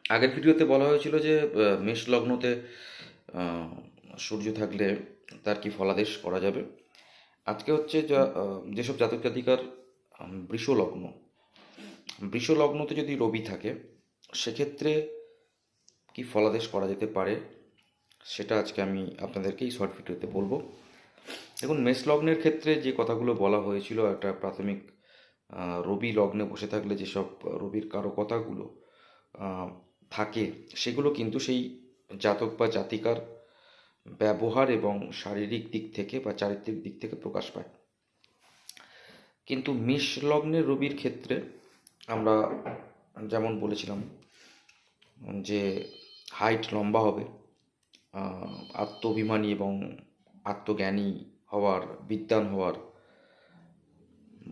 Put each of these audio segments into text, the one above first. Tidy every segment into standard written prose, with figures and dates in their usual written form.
আগের ভিডিওতে বলা হয়েছিল যে মেষ লগ্নতে আহ, সূর্য থাকলে তার কি ফলাদেশ করা যাবে। আজকে হচ্ছে যেসব জাতক জাতিকার বৃষ লগ্ন, বৃষ লগ্নতে যদি রবি থাকে সেক্ষেত্রে কি ফলাদেশ করা যেতে পারে সেটা আজকে আমি আপনাদেরকে এই শর্ট ভিডিওতে বলবো। দেখুন, মেষ লগ্নের ক্ষেত্রে যে কথাগুলো বলা হয়েছিল, একটা প্রাথমিক রবি লগ্নে বসে থাকলে যেসব রবির কারকতাগুলো আহ, থাকে, সেগুলো কিন্তু সেই জাতক বা জাতিকার ব্যবহার এবং শারীরিক দিক থেকে বা চারিত্রিক দিক থেকে প্রকাশ পায়। কিন্তু মেষ লগ্নের রবির ক্ষেত্রে আমরা যেমন বলেছিলাম যে হাইট লম্বা হবে, আত্মাভিমানী এবং আত্মজ্ঞানী হওয়ার, বিদ্বান হওয়ার,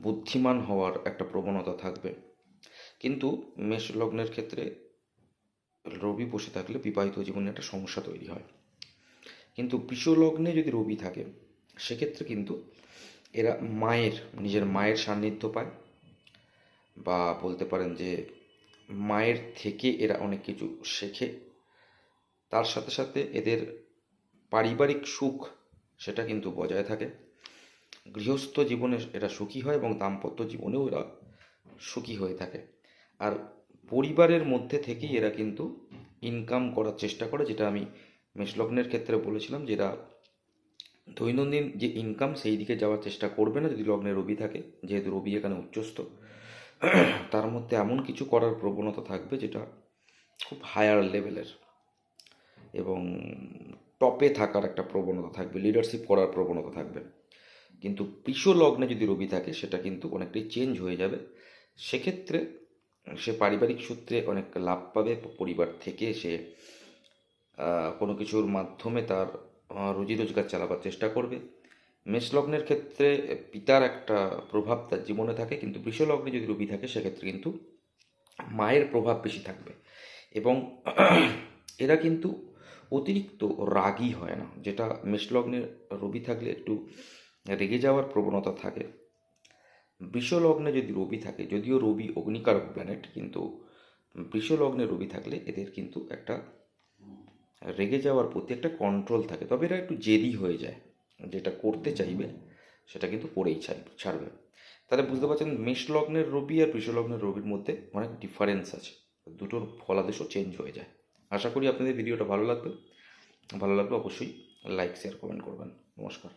বুদ্ধিমান হওয়ার একটা প্রবণতা থাকবে। কিন্তু মেষ লগ্নের ক্ষেত্রে রবি বসে থাকলে বিবাহিত জীবনে একটা সমস্যা তৈরি হয়। কিন্তু বৃষ লগ্নে যদি রবি থাকে সেক্ষেত্রে কিন্তু এরা নিজের মায়ের সান্নিধ্য পায়, বা বলতে পারেন যে মায়ের থেকে এরা অনেক কিছু শেখে। তার সাথে সাথে এদের পারিবারিক সুখ সেটা কিন্তু বজায় থাকে। গৃহস্থ জীবনে এরা সুখী হয় এবং দাম্পত্য জীবনেও এরা সুখী হয়ে থাকে। আর পরিবারের মধ্যে থেকেই এরা কিন্তু ইনকাম করার চেষ্টা করে, যেটা আমি মেষলগ্নের ক্ষেত্রে বলেছিলাম যে এরা দৈনন্দিন যে ইনকাম সেই দিকে যাওয়ার চেষ্টা করবে না যদি লগ্নে রবি থাকে, যেহেতু রবি এখানে উচ্চস্থ। তার মধ্যে এমন কিছু করার প্রবণতা থাকবে যেটা খুব হায়ার লেভেলের এবং টপে থাকার একটা প্রবণতা থাকবে, লিডারশিপ করার প্রবণতা থাকবে। কিন্তু বৃষ লগ্নে যদি রবি থাকে সেটা কিন্তু অনেকটাই চেঞ্জ হয়ে যাবে। সেক্ষেত্রে সে পারিবারিক সূত্রে অনেক লাভ পাবে, পরিবার থেকে সে কোনো কিছুর মাধ্যমে তার রুজি রোজগার চালাবার চেষ্টা করবে। মেষ লগ্নের ক্ষেত্রে পিতার একটা প্রভাব তার জীবনে থাকে, কিন্তু বৃষ লগ্নে যদি রবি থাকে সেক্ষেত্রে কিন্তু মায়ের প্রভাব বেশি থাকবে। এবং এরা কিন্তু অতিরিক্ত রাগী হয় না, যেটা মেষলগ্নে রবি থাকলে একটু রেগে যাওয়ার প্রবণতা থাকে। বৃষ লগ্নে যদি রবি থাকে, যদিও রবি অগ্নিকারক প্ল্যানেট, কিন্তু বৃষ লগ্নে রবি থাকলে এদের কিন্তু একটা রেগে যাওয়ার প্রতি একটা কন্ট্রোল থাকে, তবে এরা একটু জেদি হয়ে যায়, যেটা করতে চাইবে সেটা কিন্তু করেই ছাড়বে। তাহলে বুঝতে পারছেন মেষ লগ্নের রবি আর বৃষ লগ্নের রবির মধ্যে অনেক ডিফারেন্স আছে, দুটোর ফলাদেশও চেঞ্জ হয়ে যায়। আশা করি আপনাদের ভিডিওটা ভালো লাগবে। ভালো লাগলে অবশ্যই লাইক শেয়ার কমেন্ট করবেন। নমস্কার।